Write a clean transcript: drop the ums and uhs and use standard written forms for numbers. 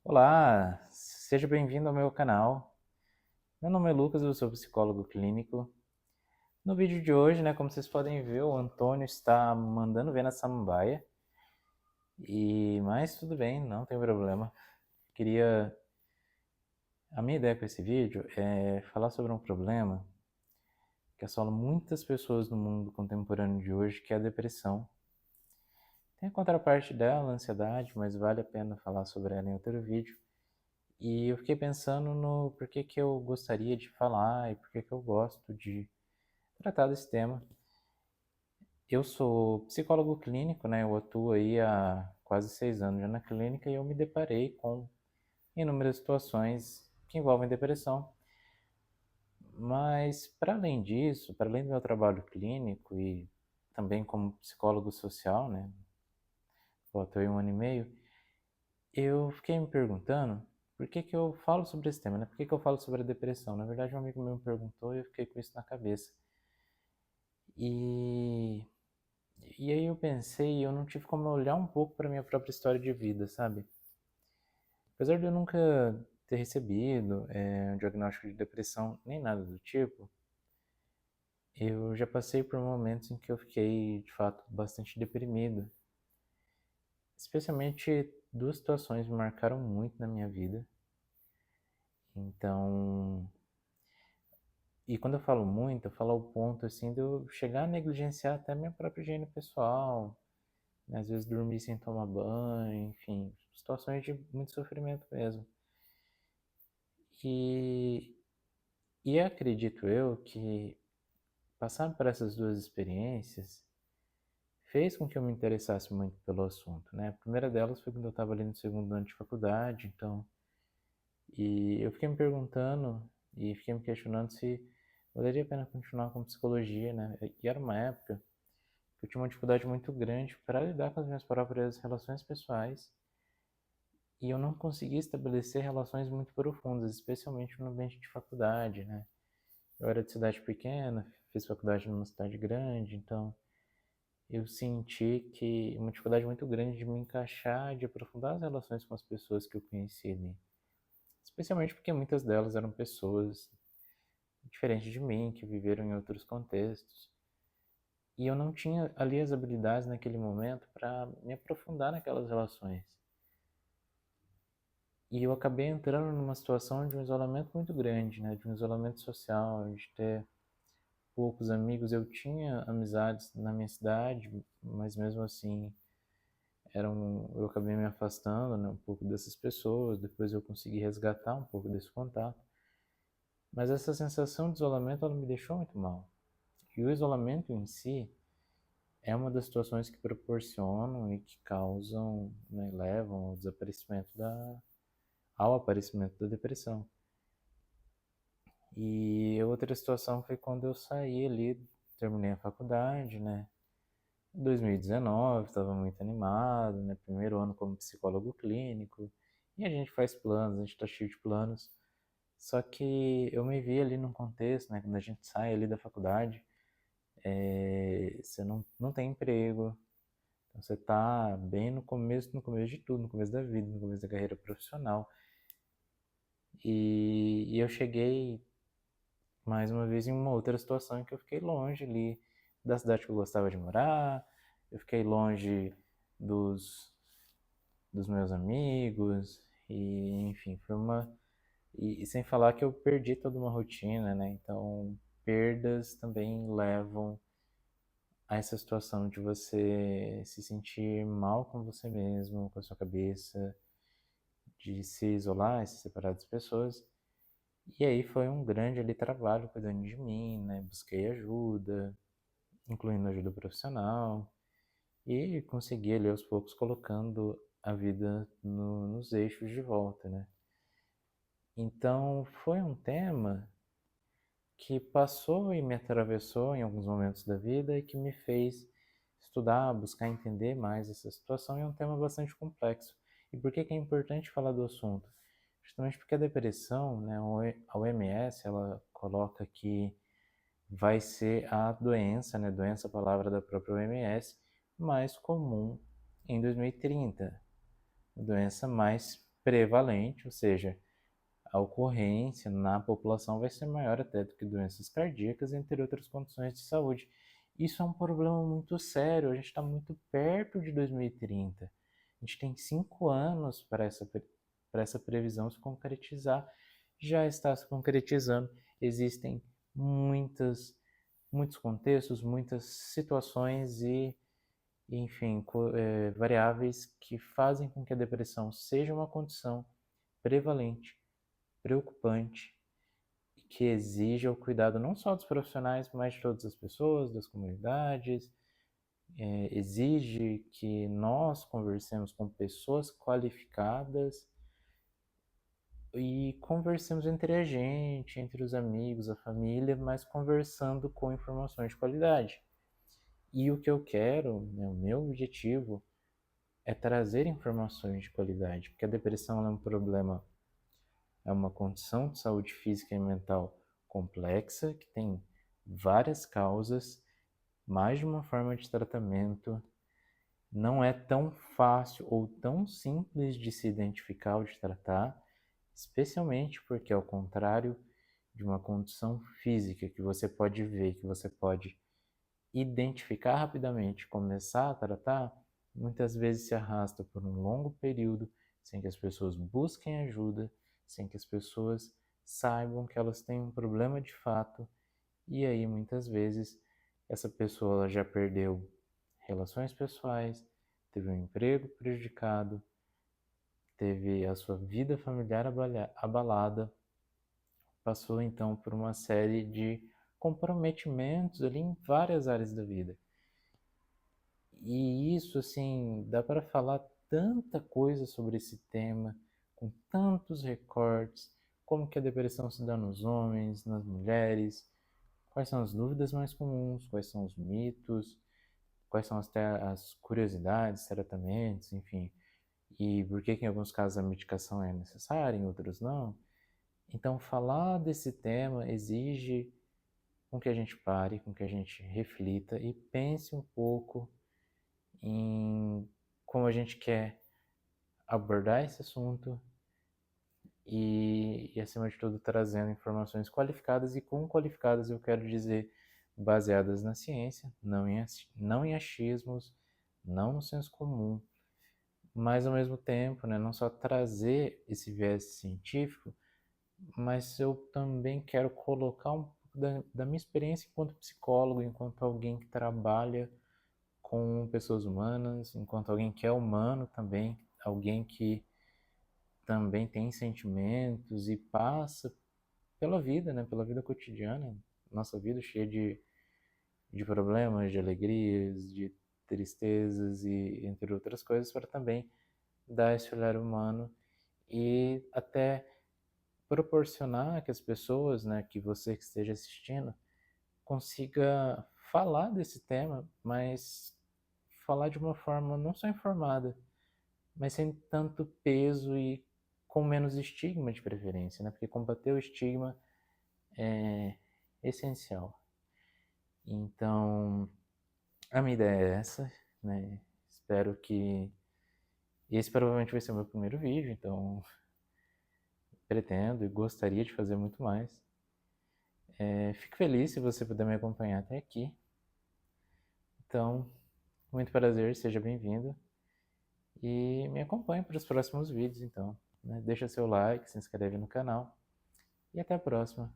Olá, seja bem-vindo ao meu canal. Meu nome é Lucas, eu sou psicólogo clínico. No vídeo de hoje, como vocês podem ver, o Antônio está mandando ver na samambaia. Mas tudo bem, não tem problema. Queria A minha ideia com esse vídeo é falar sobre um problema que assola muitas pessoas no mundo contemporâneo de hoje, que é a depressão. Tem a contraparte dela, a ansiedade, mas vale a pena falar sobre ela em outro vídeo. E eu fiquei pensando no porquê que eu gostaria de falar e porquê que eu gosto de tratar desse tema. Eu sou psicólogo clínico, eu atuo aí há quase 6 anos já na clínica e eu me deparei com inúmeras situações que envolvem depressão. Mas, para além disso, para além do meu trabalho clínico e também como psicólogo social, eu atuei 1 ano e meio, eu fiquei me perguntando por que que eu falo sobre esse tema, Por que que eu falo sobre a depressão? Na verdade, um amigo meu me perguntou e eu fiquei com isso na cabeça. E, e aí eu pensei, eu não tive como olhar um pouco para minha própria história de vida, sabe? Apesar de eu nunca ter recebido um diagnóstico de depressão nem nada do tipo, eu já passei por momentos em que eu fiquei, de fato, bastante deprimido. Especialmente duas situações me marcaram muito na minha vida. Então, e quando eu falo muito, eu falo ao ponto assim de eu chegar a negligenciar até minha própria higiene pessoal, né? Às vezes dormir sem tomar banho, enfim, situações de muito sofrimento mesmo. E, e acredito eu que passar por essas duas experiências fez com que eu me interessasse muito pelo assunto, né? A primeira delas foi quando eu estava ali no segundo ano de faculdade, e eu fiquei me perguntando e fiquei me questionando se valeria a pena continuar com psicologia, né? E era uma época que eu tinha uma dificuldade muito grande para lidar com as minhas próprias relações pessoais e eu não conseguia estabelecer relações muito profundas, especialmente no ambiente de faculdade, né? Eu era de cidade pequena, fiz faculdade numa cidade grande, então eu senti que uma dificuldade muito grande de me encaixar, de aprofundar as relações com as pessoas que eu conhecia ali. Especialmente porque muitas delas eram pessoas diferentes de mim, que viveram em outros contextos. E eu não tinha ali as habilidades naquele momento para me aprofundar naquelas relações. E eu acabei entrando numa situação de um isolamento muito grande, de um isolamento social, de ter poucos amigos. Eu tinha amizades na minha cidade, mas mesmo assim eu acabei me afastando, um pouco dessas pessoas. Depois eu consegui resgatar um pouco desse contato. Mas essa sensação de isolamento ela me deixou muito mal. E o isolamento em si é uma das situações que proporcionam e que causam, levam ao aparecimento da depressão. E outra situação foi quando eu saí ali, terminei a faculdade, Em 2019, estava muito animado, Primeiro ano como psicólogo clínico. E a gente faz planos, a gente está cheio de planos. Só que eu me vi ali num contexto, quando a gente sai ali da faculdade, você não tem emprego, então você está bem no começo de tudo, no começo da vida, no começo da carreira profissional. E eu cheguei mais uma vez em uma outra situação em que eu fiquei longe ali da cidade que eu gostava de morar, eu fiquei longe dos, dos meus amigos, e enfim, foi uma. E sem falar que eu perdi toda uma rotina, Então, perdas também levam a essa situação de você se sentir mal com você mesmo, com a sua cabeça, de se isolar e se separar das pessoas. E aí foi um grande ali trabalho cuidando de mim, Busquei ajuda, incluindo ajuda profissional, e consegui ali aos poucos colocando a vida nos eixos de volta, Então foi um tema que passou e me atravessou em alguns momentos da vida e que me fez estudar, buscar entender mais essa situação. E é um tema bastante complexo. E por que que é importante falar do assunto? Justamente porque a depressão, a OMS, ela coloca que vai ser a doença, doença, a palavra da própria OMS, mais comum em 2030. A doença mais prevalente, ou seja, a ocorrência na população vai ser maior até do que doenças cardíacas, entre outras condições de saúde. Isso é um problema muito sério, a gente está muito perto de 2030. A gente tem 5 anos para essa previsão se concretizar. Já está se concretizando. Existem muitos contextos, muitas situações e, enfim, variáveis que fazem com que a depressão seja uma condição prevalente, preocupante, que exija o cuidado não só dos profissionais, mas de todas as pessoas, das comunidades. Exige que nós conversemos com pessoas qualificadas e conversemos entre a gente, entre os amigos, a família, mas conversando com informações de qualidade. E o que eu quero, né, o meu objetivo, é trazer informações de qualidade, porque a depressão é um problema, é uma condição de saúde física e mental complexa, que tem várias causas, mais de uma forma de tratamento. Não é tão fácil ou tão simples de se identificar ou de tratar, especialmente porque, ao contrário de uma condição física que você pode ver, que você pode identificar rapidamente, começar a tratar, muitas vezes se arrasta por um longo período sem que as pessoas busquem ajuda, sem que as pessoas saibam que elas têm um problema de fato, e aí muitas vezes essa pessoa ela já perdeu relações pessoais, teve um emprego prejudicado, teve a sua vida familiar abalada, passou então por uma série de comprometimentos ali em várias áreas da vida. E isso, assim, dá para falar tanta coisa sobre esse tema, com tantos recortes, como que a depressão se dá nos homens, nas mulheres, quais são as dúvidas mais comuns, quais são os mitos, quais são até as curiosidades, tratamentos, enfim, e por que em alguns casos a medicação é necessária, em outros não. Então, falar desse tema exige com que a gente pare, com que a gente reflita e pense um pouco em como a gente quer abordar esse assunto e acima de tudo, trazendo informações qualificadas, e com qualificadas eu quero dizer baseadas na ciência, não em achismos, não no senso comum, mas ao mesmo tempo, né, não só trazer esse viés científico, mas eu também quero colocar um pouco da minha experiência enquanto psicólogo, enquanto alguém que trabalha com pessoas humanas, enquanto alguém que é humano também, alguém que também tem sentimentos e passa pela vida, né, pela vida cotidiana, nossa vida cheia de problemas, de alegrias, de tristezas e entre outras coisas, para também dar esse olhar humano e até proporcionar que as pessoas, né, que você que esteja assistindo, consiga falar desse tema, mas falar de uma forma não só informada, mas sem tanto peso e com menos estigma de preferência, né? Porque combater o estigma é essencial. Então, a minha ideia é essa, né? Espero que... Esse provavelmente vai ser o meu primeiro vídeo, então pretendo e gostaria de fazer muito mais. Fico feliz se você puder me acompanhar até aqui. Então, muito prazer, seja bem-vindo. E me acompanhe para os próximos vídeos, então. Né? Deixa seu like, se inscreve no canal. E até a próxima.